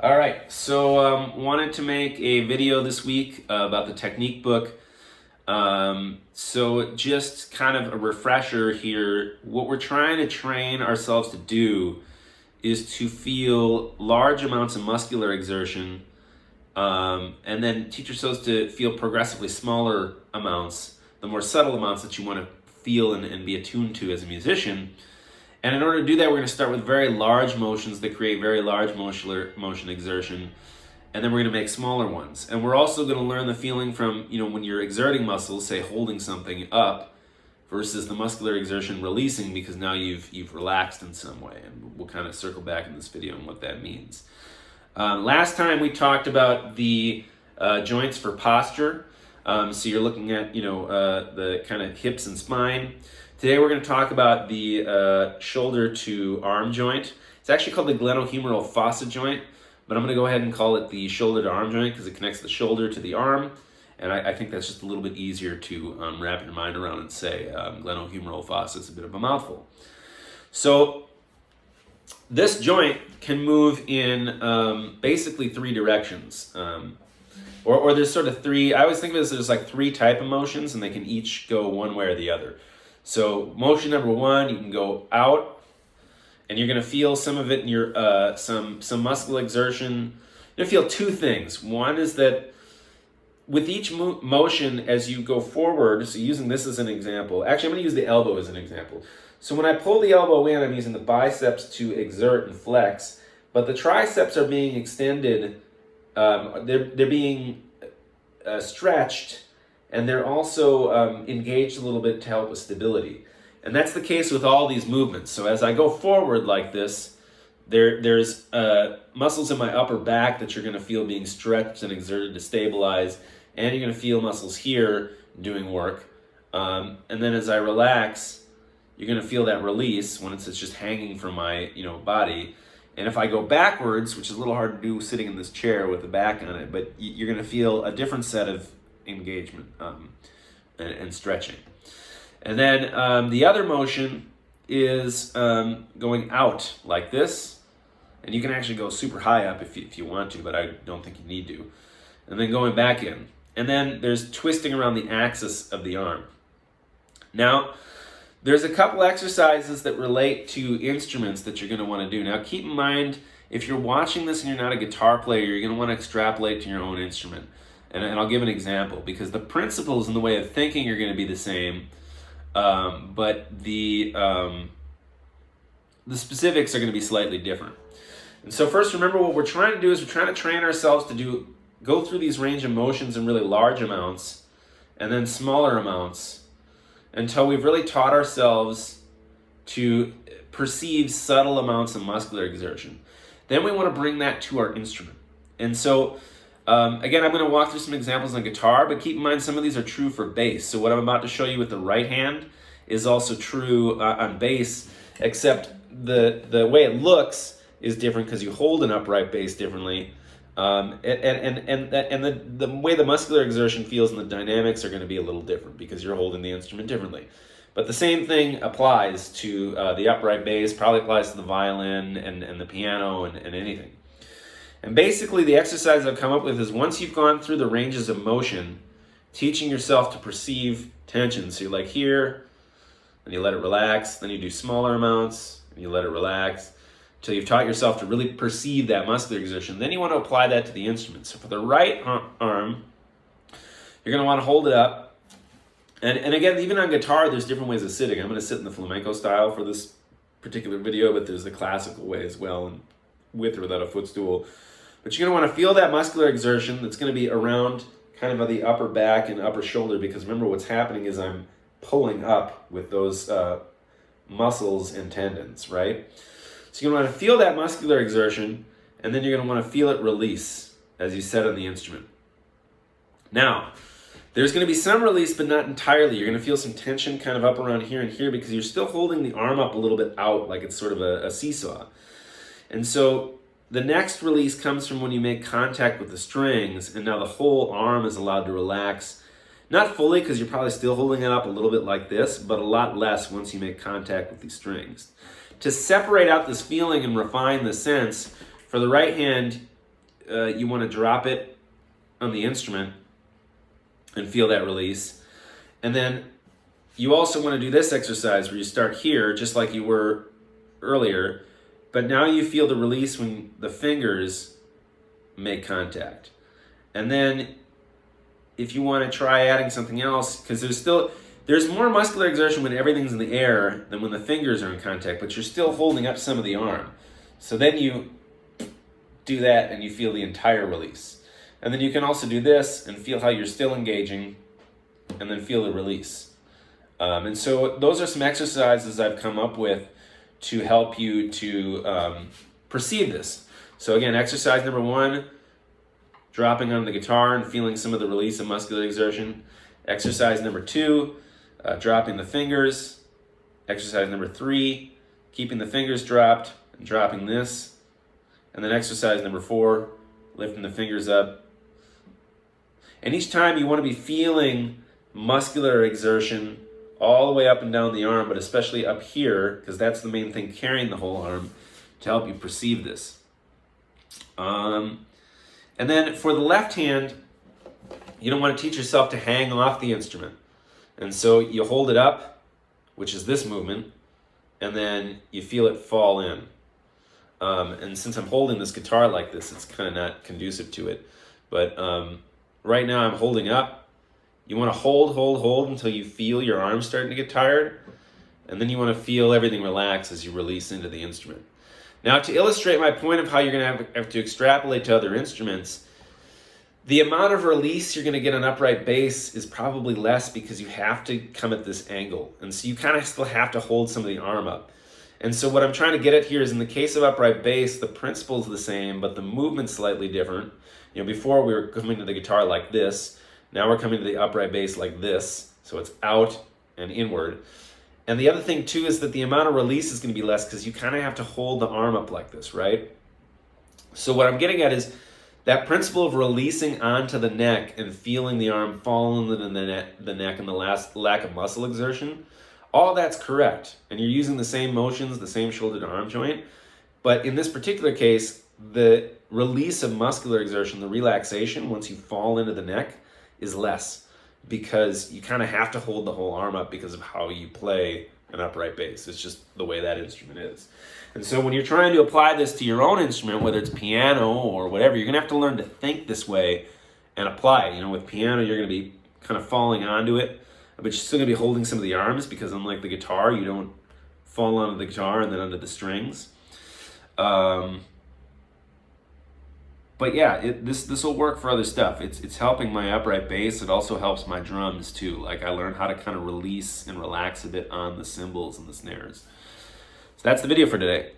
All right, so wanted to make a video this week about the technique book. So just kind of a refresher here. What we're trying to train ourselves to do is to feel large amounts of muscular exertion, and then teach yourselves to feel progressively smaller amounts, the more subtle amounts that you want to feel and be attuned to as a musician. And in order to do that, we're going to start with very large motions that create very large motion exertion, and then we're going to make smaller ones. And we're also going to learn the feeling from, when you're exerting muscles, say holding something up, versus the muscular exertion releasing because now you've relaxed in some way. And we'll kind of circle back in this video on what that means. Last time we talked about the joints for posture. So you're looking at, the kind of hips and spine. Today we're going to talk about the shoulder to arm joint. It's actually called the glenohumeral fossa joint, but I'm going to go ahead and call it the shoulder to arm joint because it connects the shoulder to the arm, and I think that's just a little bit easier to wrap your mind around and say. Glenohumeral fossa is a bit of a mouthful. So this joint can move in basically three directions. Or there's sort of three, I always think of it as there's like three type of motions, and they can each go one way or the other. So motion number one, you can go out, and you're going to feel some of it in your some muscle exertion. You're going to feel two things. One is that with each motion as you go forward, so using this as an example, actually I'm going to use the elbow as an example. So when I pull the elbow in, I'm using the biceps to exert and flex, but the triceps are being extended, they're being stretched, and they're also engaged a little bit to help with stability. And that's the case with all these movements. So as I go forward like this, there's muscles in my upper back that you're going to feel being stretched and exerted to stabilize, and you're going to feel muscles here doing work. And then as I relax, you're going to feel that release when it's just hanging from my body. And if I go backwards, which is a little hard to do sitting in this chair with the back on it, but you're going to feel a different set of engagement and stretching. And then the other motion is going out like this, and you can actually go super high up if you want to, but I don't think you need to. And then going back in. And then there's twisting around the axis of the arm. Now, there's a couple exercises that relate to instruments that you're going to want to do. Now, keep in mind, if you're watching this and you're not a guitar player, you're going to want to extrapolate to your own instrument. And I'll give an example, because the principles and the way of thinking are going to be the same, but the specifics are going to be slightly different. And so first, remember what we're trying to do is we're trying to train ourselves to go through these range of motions in really large amounts and then smaller amounts until we've really taught ourselves to perceive subtle amounts of muscular exertion. Then we want to bring that to our instrument. And so again, I'm going to walk through some examples on guitar, but keep in mind some of these are true for bass. So what I'm about to show you with the right hand is also true on bass, except the way it looks is different because you hold an upright bass differently. And the way the muscular exertion feels and the dynamics are going to be a little different because you're holding the instrument differently. But the same thing applies to the upright bass, probably applies to the violin and the piano and anything. And basically the exercise I've come up with is once you've gone through the ranges of motion, teaching yourself to perceive tension. So you're like here, and you let it relax, then you do smaller amounts, and you let it relax, until you've taught yourself to really perceive that muscular exertion. Then you want to apply that to the instrument. So for the right arm, you're going to want to hold it up. And again, even on guitar, there's different ways of sitting. I'm going to sit in the flamenco style for this particular video, but there's the classical way as well, and with or without a footstool. But you're going to want to feel that muscular exertion that's going to be around kind of the upper back and upper shoulder, because remember what's happening is I'm pulling up with those muscles and tendons, right? So you're going to want to feel that muscular exertion, and then you're going to want to feel it release as you set on the instrument. Now, there's going to be some release, but not entirely. You're going to feel some tension kind of up around here and here because you're still holding the arm up a little bit out like it's sort of a seesaw. And so the next release comes from when you make contact with the strings, and now the whole arm is allowed to relax. Not fully, because you're probably still holding it up a little bit like this, but a lot less once you make contact with these strings. To separate out this feeling and refine the sense, for the right hand, you want to drop it on the instrument and feel that release. And then you also want to do this exercise where you start here, just like you were earlier, but now you feel the release when the fingers make contact. And then if you want to try adding something else, because there's more muscular exertion when everything's in the air than when the fingers are in contact, but you're still holding up some of the arm. So then you do that and you feel the entire release. And then you can also do this and feel how you're still engaging and then feel the release. And so those are some exercises I've come up with to help you to perceive this. So again, exercise number 1, dropping on the guitar and feeling some of the release of muscular exertion. Exercise number 2, dropping the fingers. Exercise number 3, keeping the fingers dropped and dropping this. And then exercise number 4, lifting the fingers up. And each time you want to be feeling muscular exertion all the way up and down the arm, but especially up here, because that's the main thing carrying the whole arm, to help you perceive this. And then for the left hand, you don't want to teach yourself to hang off the instrument. And so you hold it up, which is this movement, and then you feel it fall in. And since I'm holding this guitar like this, it's kind of not conducive to it. But right now I'm holding up. You want to hold until you feel your arms starting to get tired. And then you want to feel everything relax as you release into the instrument. Now, to illustrate my point of how you're going to have to extrapolate to other instruments, the amount of release you're going to get on upright bass is probably less because you have to come at this angle. And so you kind of still have to hold some of the arm up. And so what I'm trying to get at here is, in the case of upright bass, the principle is the same, but the movement's slightly different. You know, before we were coming to the guitar like this. Now we're coming to the upright bass like this. So it's out and inward. And the other thing too is that the amount of release is going to be less because you kind of have to hold the arm up like this, right? So what I'm getting at is that principle of releasing onto the neck and feeling the arm fall into the neck and the lack of muscle exertion, all that's correct. And you're using the same motions, the same shoulder to arm joint. But in this particular case, the release of muscular exertion, the relaxation once you fall into the neck, is less because you kind of have to hold the whole arm up because of how you play an upright bass. It's just the way that instrument is. And so when you're trying to apply this to your own instrument, whether it's piano or whatever, you're going to have to learn to think this way and apply it. You know, with piano, you're going to be kind of falling onto it, but you're still going to be holding some of the arms because unlike the guitar, you don't fall onto the guitar and then onto the strings. But yeah, this will work for other stuff. It's helping my upright bass. It also helps my drums too. Like I learned how to kind of release and relax a bit on the cymbals and the snares. So that's the video for today.